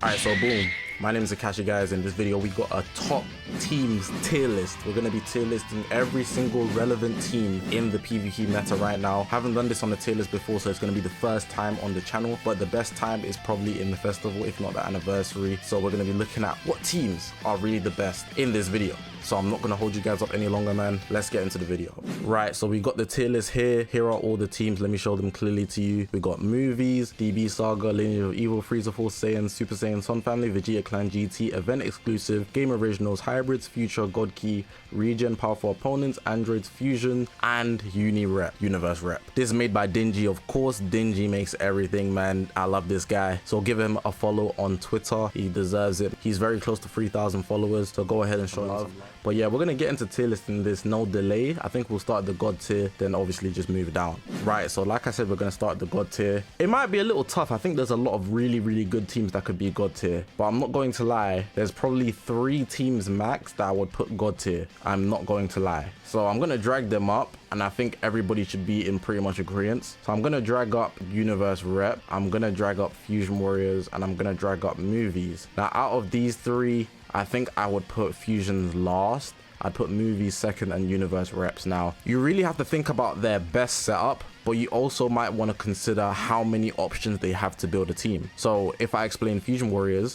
Alright, so boom. My name is Zakashi, guys. In this video, we got a top teams tier list. We're going to be tier listing every single relevant team in the PvP meta right now. Haven't done this on the tier list before, so it's going to be the first time on the channel. But the best time is probably in the festival, if not the anniversary. So we're going to be looking at what teams are really the best in this video. So I'm not going to hold you guys up any longer, man. Let's get into the video. Right, so we got the tier list here. Here are all the teams. Let me show them clearly to you. We got Movies, DB Saga, Lineage of Evil, Freezer Force, Saiyan, Super Saiyan, Sun Family, Vegeta Clan GT, Event Exclusive, Game Originals, Hybrids, Future, God Key, Regen, Powerful Opponents, Androids, Fusion, and Universe Rep. This is made by Dingy, of course. Dingy makes everything, man. I love this guy. So give him a follow on Twitter. He deserves it. He's very close to 3,000 followers. So go ahead and show love. But yeah, we're going to get into tier listing this, no delay. I think we'll start the God tier, then obviously just move it down. Right, so like I said, we're going to start the God tier. It might be a little tough. I think there's a lot of really good teams that could be God tier. But I'm not going to lie. There's probably 3 teams max that I would put God tier. I'm not going to lie. So I'm going to drag them up, and I think everybody should be in pretty much agreement. So I'm going to drag up Universe Rep. I'm going to drag up Fusion Warriors, and I'm going to drag up Movies. Now, out of these 3, I think I would put Fusions last. I'd put Movies second and Universe Reps. Now, you really have to think about their best setup, but you also might want to consider how many options they have to build a team. So if I explain Fusion Warriors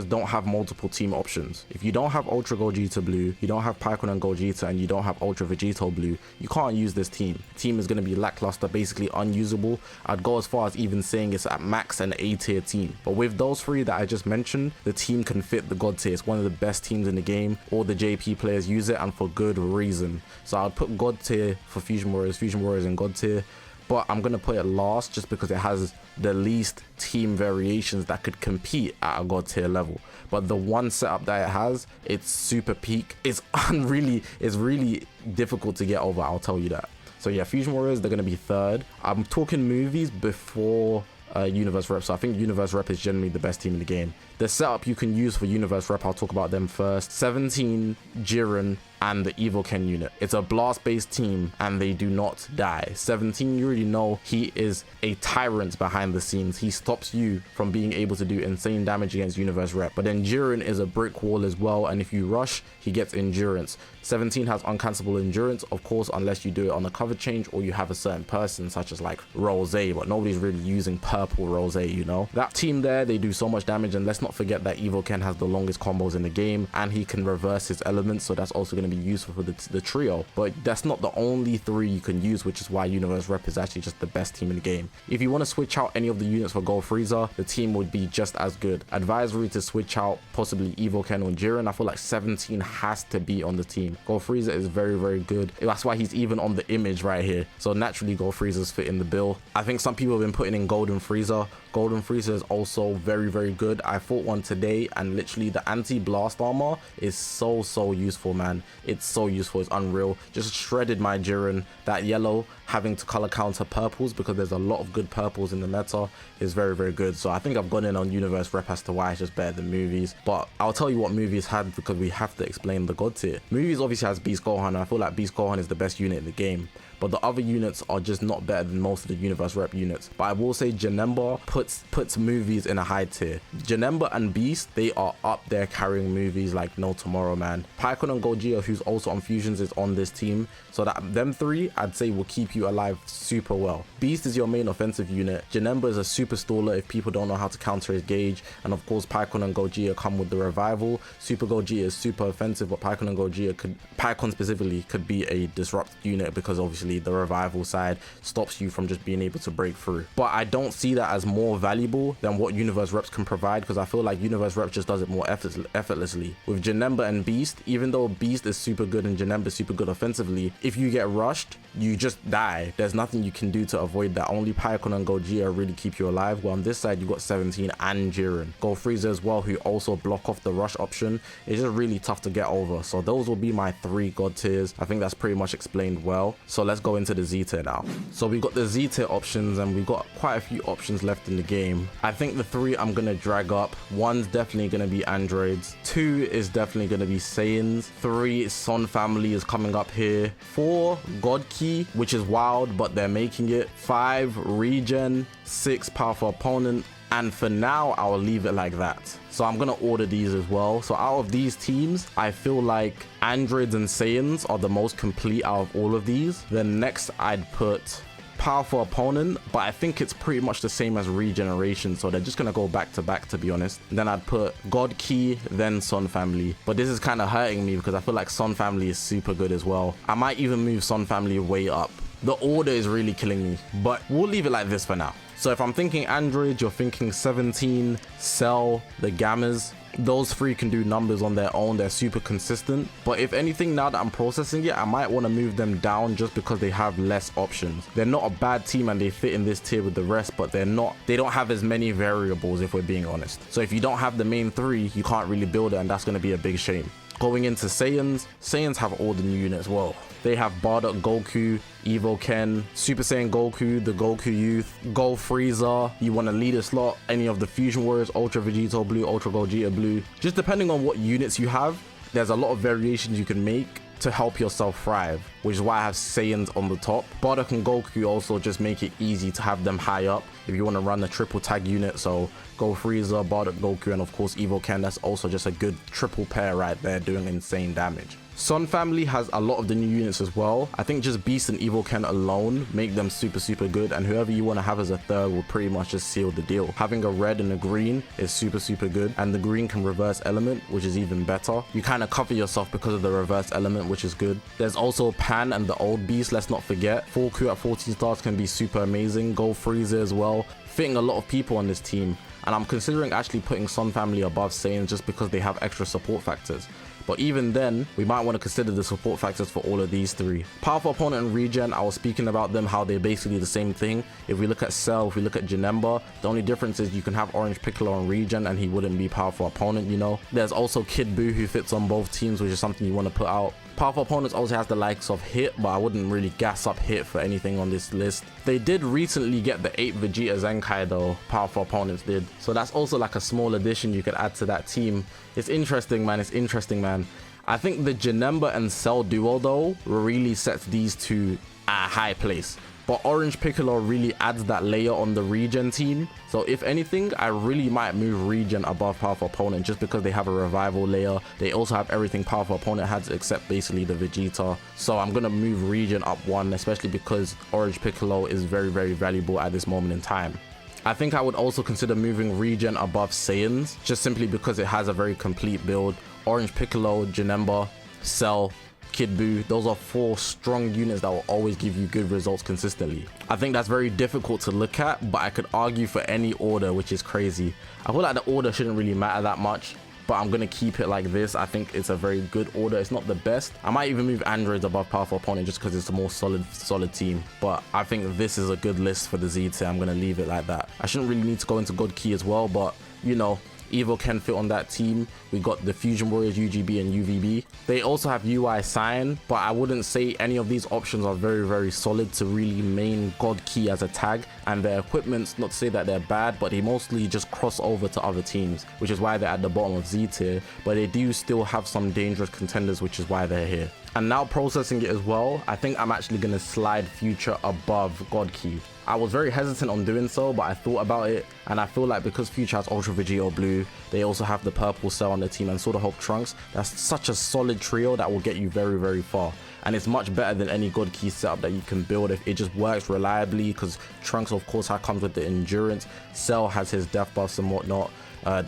don't have multiple team options. If you don't have Ultra Gogeta Blue, you don't have Python and Gogeta, and you don't have Ultra Vegito Blue, you can't use this team. The team is going to be lackluster, basically unusable. I'd go as far as even saying it's at max an A tier team. But with those 3 that I just mentioned, the team can fit the God tier. It's one of the best teams in the game. All the JP players use it, and for good reason. So I'd put God tier for Fusion Warriors in God tier. But I'm going to put it last just because it has the least team variations that could compete at a God tier level. But the one setup that it has, it's super peak. It's really difficult to get over, I'll tell you that. So yeah, Fusion Warriors, they're going to be 3rd. I'm talking Movies before Universe Rep, so I think Universe Rep is generally the best team in the game. The setup you can use for Universe Rep, I'll talk about them first. 17, Jiren, and the Evil Ken unit. It's a blast based team and they do not die. 17, you already know he is a tyrant behind the scenes. He stops you from being able to do insane damage against Universe Rep. But then Jiren is a brick wall as well, and if you rush, he gets endurance. 17 has uncancelable endurance, of course, unless you do it on a cover change or you have a certain person such as like Rose, but nobody's really using purple Rose, you know. That team there, they do so much damage, and let's not forget that Evil Ken has the longest combos in the game and he can reverse his elements, so that's also going to be useful for the trio. But that's not the only 3 you can use, which is why Universe Rep is actually just the best team in the game. If you want to switch out any of the units for Gold Frieza, the team would be just as good. Advisory to switch out possibly Evil Ken or Jiren. I feel like 17 has to be on the team. Gold Frieza is very good. That's why he's even on the image right here. So naturally Gold Frieza's fit in the bill. I think some people have been putting in Golden Frieza. Golden Frieza is also very good. I fought one today, and literally the anti-blast armor is so useful, man. It's so useful, it's unreal. Just shredded my Jiren. That yellow having to color counter purples, because there's a lot of good purples in the meta, is very good. So I think I've gone in on Universe Rep as to why it's just better than Movies. But I'll tell you what Movies had, because we have to explain the God tier. Movies obviously has Beast Gohan, and I feel like Beast Gohan is the best unit in the game. But the other units are just not better than most of the Universe Rep units. But I will say Janemba puts Movies in a high tier. Janemba and Beast, they are up there carrying Movies like no tomorrow, man. Python and Gogeta, who's also on Fusions, is on this team. So that them 3, I'd say, will keep you alive super well. Beast is your main offensive unit. Janemba is a super staller if people don't know how to counter his gauge. And of course, Python and Gogeta come with the revival. Super Gogeta is super offensive, but Python and Gogeta Python specifically could be a disrupted unit, because obviously the revival side stops you from just being able to break through. But I don't see that as more valuable than what Universe Reps can provide, because I feel like Universe Reps just does it more effortlessly. With Janemba and Beast, even though Beast is super good and Janemba is super good offensively, if you get rushed, you just die. There's nothing you can do to avoid that. Only Python and Gogeta really keep you alive. Well, on this side, you got 17 and Jiren. Gold Frieza as well, who also block off the rush option. It's just really tough to get over. So those will be my 3 God tiers. I think that's pretty much explained well. So let's go into the Z tier now. So we got the Z tier options, and we got quite a few options left in the game. I think the 3 I'm gonna drag up. 1's definitely gonna be Androids. 2 is definitely gonna be Saiyans. 3, Sun Family is coming up here. 4, God Key, which is wild, but they're making it. 5, Regen. 6, Powerful Opponent. And for now, I'll leave it like that. So I'm gonna order these as well. So out of these teams, I feel like Androids and Saiyans are the most complete out of all of these. Then next I'd put Powerful Opponent, but I think it's pretty much the same as Regeneration, so they're just gonna go back to back, to be honest. Then I'd put God Key, then Sun Family, but this is kind of hurting me because I feel like Sun Family is super good as well. I might even move Sun Family way up. The order is really killing me, but we'll leave it like this for now. So if I'm thinking Android, you're thinking 17, Cell, the Gammas. Those three can do numbers on their own. They're super consistent. But if anything, now that I'm processing it, I might want to move them down just because they have less options. They're not a bad team and they fit in this tier with the rest, but they don't have as many variables, if we're being honest. So if you don't have the main three, you can't really build it, and that's going to be a big shame. Going into Saiyans, Saiyans have all the new units. Well, they have Bardock Goku, Evo Ken, Super Saiyan Goku, the Goku Youth, Gold Frieza. You want to lead a slot, any of the Fusion Warriors, Ultra Vegito Blue, Ultra Gogeta Blue. Just depending on what units you have, there's a lot of variations you can make to help yourself thrive, which is why I have Saiyans on the top. Bardock and Goku also just make it easy to have them high up if you want to run a triple tag unit. So Gold Frieza, Bardock Goku, and of course Evo Ken. That's also just a good triple pair right there doing insane damage. Sun Family has a lot of the new units as well. I think just Beast and Evo Ken alone make them super good, and whoever you want to have as a third will pretty much just seal the deal. Having a red and a green is super good, and the green can reverse element, which is even better. You kind of cover yourself because of the reverse element, which is good. There's also Pan and the old Beast, let's not forget. Full Q at 14 stars can be super amazing. Gold Frieza as well, fitting a lot of people on this team. And I'm considering actually putting Sun Family above Saiyan just because they have extra support factors. But even then, we might want to consider the support factors for all of these three. Powerful Opponent and Regen, I was speaking about them, how they're basically the same thing. If we look at Cell, if we look at Janemba, the only difference is you can have Orange Piccolo and Regen and he wouldn't be Powerful Opponent, you know. There's also Kid Buu who fits on both teams, which is something you want to put out. Powerful Opponents also has the likes of Hit, but I wouldn't really gas up Hit for anything on this list. They did recently get the 8 Vegeta Zenkai though, Powerful Opponents did. So that's also like a small addition you could add to that team. It's interesting, man. It's interesting, man. I think the Janemba and Cell duo though really sets these two at a high place. But Orange Piccolo really adds that layer on the Regen team. So if anything, I really might move Regen above Powerful Opponent just because they have a revival layer. They also have everything Powerful Opponent has except basically the Vegeta. So I'm going to move Regen up one, especially because Orange Piccolo is very valuable at this moment in time. I think I would also consider moving Regen above Saiyans, just simply because it has a very complete build. Orange Piccolo, Janemba, Cell, Kid Buu, those are 4 strong units that will always give you good results consistently. I think that's very difficult to look at, but I could argue for any order, which is crazy. I feel like the order shouldn't really matter that much, but I'm going to keep it like this. I think it's a very good order. It's not the best. I might even move Androids above Powerful Opponent just because it's a more solid team, but I think this is a good list for the Z tier. I'm going to leave it like that. I shouldn't really need to go into God Key as well, but you know, Evo can fit on that team. We got the Fusion Warriors, UGB and UVB. They also have UI Sign, but I wouldn't say any of these options are very solid to really main God Key as a tag. And their equipment's not to say that they're bad, but they mostly just cross over to other teams, which is why they're at the bottom of Z tier. But they do still have some dangerous contenders, which is why they're here. And now processing it as well, I think I'm actually going to slide Future above God Key. I was very hesitant on doing so, but I thought about it, and I feel like because Future has Ultra Vegito Blue, they also have the purple Cell on the team and Sword of Hope Trunks. That's such a solid trio that will get you very far. And it's much better than any God Key setup that you can build if it just works reliably, because Trunks of course comes with the endurance. Cell has his death buffs and whatnot,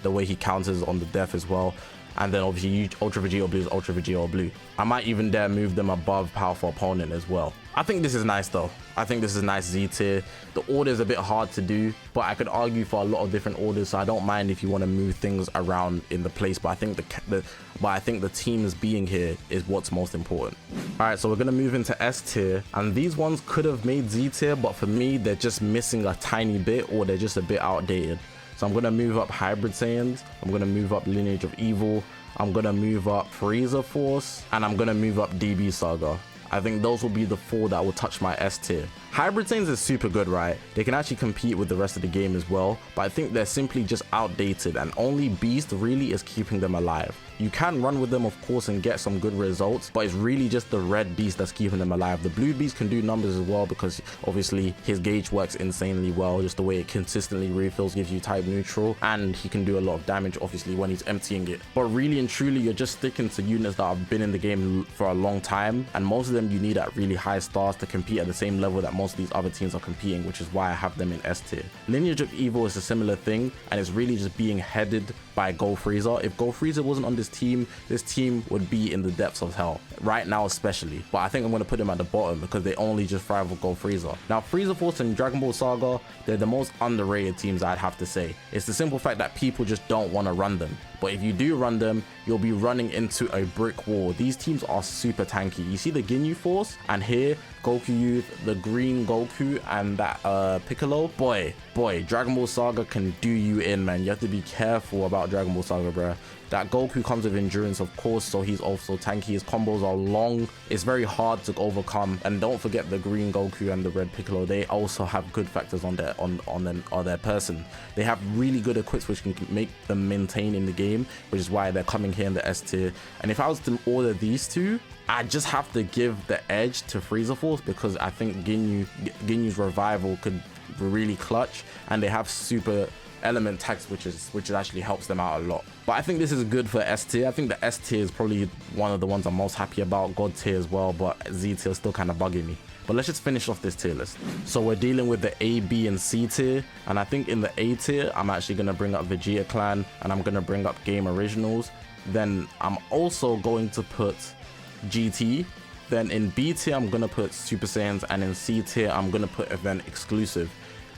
the way he counters on the death as well. And then obviously Ultra Vegito Blue is Ultra Vegito Blue. I might even dare move them above Powerful Opponent as well. I think this is nice though. I think this is nice Z tier. The order is a bit hard to do, but I could argue for a lot of different orders, so I don't mind if you want to move things around in the place. But I think the teams being here is what's most important. All right, so we're gonna move into S tier, and these ones could have made Z tier, but for me they're just missing a tiny bit, or they're just a bit outdated. So I'm gonna move up Hybrid Saiyans, I'm gonna move up Lineage of Evil, I'm gonna move up Frieza Force, and I'm gonna move up DB Saga. I think those will be the 4 that will touch my S tier. Hybrid Saiyans is super good, right? They can actually compete with the rest of the game as well, but I think they're simply just outdated, and only Beast really is keeping them alive. You can run with them, of course, and get some good results, but it's really just the red Beast that's keeping them alive. The blue Beast can do numbers as well because obviously his gauge works insanely well, just the way it consistently refills, gives you type neutral, and he can do a lot of damage obviously when he's emptying it. But really and truly, you're just sticking to units that have been in the game for a long time, and most of them you need at really high stars to compete at the same level that most of these other teams are competing, which is why I have them in S tier. Lineage of Evil is a similar thing, and it's really just being headed by Go Frieza. If Go Frieza wasn't on this team would be in the depths of hell right now, especially. But I think I'm going to put them at the bottom because they only just thrive with Go Frieza. Now, Frieza Force and Dragon Ball Saga, they're the most underrated teams, I'd have to say. It's the simple fact that people just don't want to run them. But if you do run them, you'll be running into a brick wall. These teams are super tanky. You see the Ginyu Force, and here Goku Youth, the green Goku, and that Piccolo. Boy, Dragon Ball Saga can do you in, man. You have to be careful about Dragon Ball Saga, bruh. That Goku comes with endurance, of course, so he's also tanky. His combos are long. It's very hard to overcome. And don't forget the green Goku and the red Piccolo. They also have good factors on their person. They have really good equips which can make them maintain in the game, which is why they're coming here in the S tier. And if I was to order these two, I just have to give the edge to Frieza Force because I think Ginyu's revival could really clutch, and they have super element tags which actually helps them out a lot. But I think this is good for S tier. I think the S tier is probably one of the ones I'm most happy about. God tier as well, but Z tier is still kind of bugging me. But let's just finish off this tier list. So we're dealing with the A, B, and C tier, and I think in the A tier I'm actually going to bring up Vegeta Clan, and I'm going to bring up Game Originals. Then I'm also going to put GT. Then in B tier I'm going to put Super Saiyans, and in C tier I'm going to put Event Exclusive.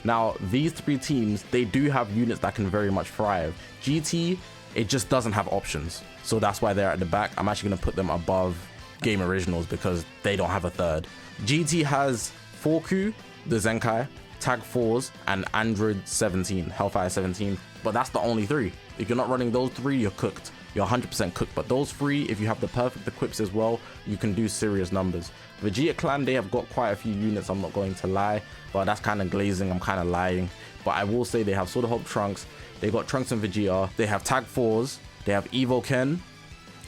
Now, these three teams, they do have units that can very much thrive. GT, it just doesn't have options. So that's why they're at the back. I'm actually going to put them above Game Originals because they don't have a third. GT has Forku, the Zenkai, Tag 4s, and Android 17, Hellfire 17. But that's the only three. If you're not running those three, you're cooked. You're 100% cooked. But those three, if you have the perfect equips as well, you can do serious numbers. Vegeta Clan, they have got quite a few units, I'm not going to lie, but that's kind of glazing, I'm kind of lying. But I will say they have Sword of Hope Trunks, they got Trunks and Vegeta, they have Tag 4s, they have Evo Ken,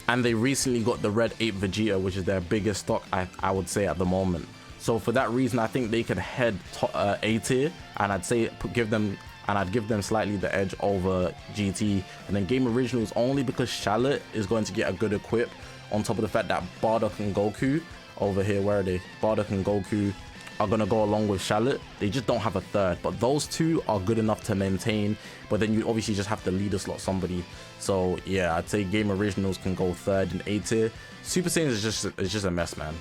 and they recently got the Red Ape Vegeta, which is their biggest stock, I would say, at the moment. So for that reason, I think they could head A tier, and I'd say I'd give them slightly the edge over GT. And then Game Originals only because Shallot is going to get a good equip, on top of the fact that Bardock and Goku over here, where are they? Bardock and Goku are going to go along with Shallot. They just don't have a third, but those two are good enough to maintain. But then you obviously just have to leader slot somebody. So yeah, I'd say Game Originals can go third in A tier. Super Saiyan is just a mess, man.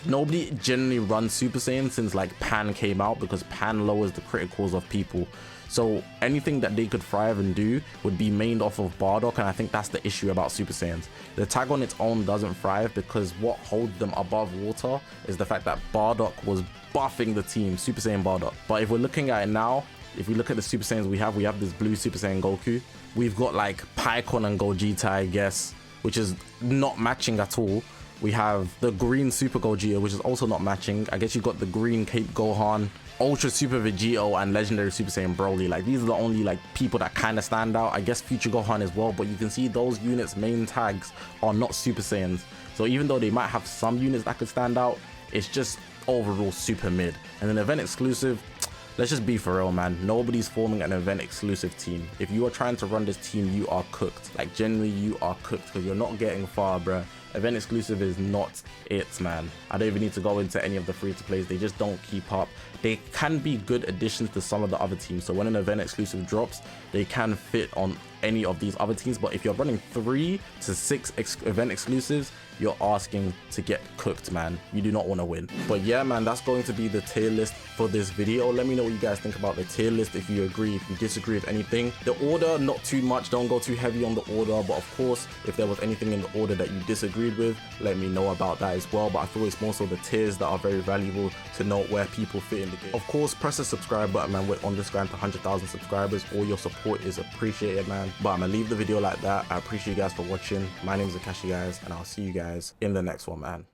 Nobody generally runs Super Saiyan since like Pan came out, because Pan lowers the criticals of people. So anything that they could thrive and do would be mained off of Bardock, and I think that's the issue about Super Saiyans. The tag on its own doesn't thrive because what holds them above water is the fact that Bardock was buffing the team, Super Saiyan Bardock. But if we're looking at it now, if we look at the Super Saiyans we have this blue Super Saiyan Goku. We've got like Pikkon and Gogeta, I guess, which is not matching at all. We have the green Super Gogeta, which is also not matching. I guess you got the green Cape Gohan, Ultra Super Vegito, and Legendary Super Saiyan Broly. Like, these are the only like people that kind of stand out. I guess Future Gohan as well, but you can see those units' main tags are not Super Saiyans. So even though they might have some units that could stand out, it's just overall super mid. And then event exclusive, let's just be for real, man. Nobody's forming an event exclusive team. If you are trying to run this team, you are cooked. Like, generally, you are cooked because you're not getting far, bruh. Event exclusive is not it, man. I don't even need to go into any of the free-to-plays. They just don't keep up. They can be good additions to some of the other teams. So when an event exclusive drops, they can fit on any of these other teams. But if you're running 3 to 6 event exclusives, you're asking to get cooked, man. You do not want to win. But yeah, man, that's going to be the tier list for this video. Let me know what you guys think about the tier list, if you agree, if you disagree with anything. The order, not too much. Don't go too heavy on the order. But of course, if there was anything in the order that you disagreed with, let me know about that as well. But I feel it's more so the tiers that are very valuable to know where people fit in the game. Of course, press the subscribe button, man. We're on this grind to 100,000 subscribers. All your support is appreciated, man. But I'm gonna leave the video like that. I appreciate you guys for watching. My name is Zakashi, guys, and I'll see you guys in the next one, man.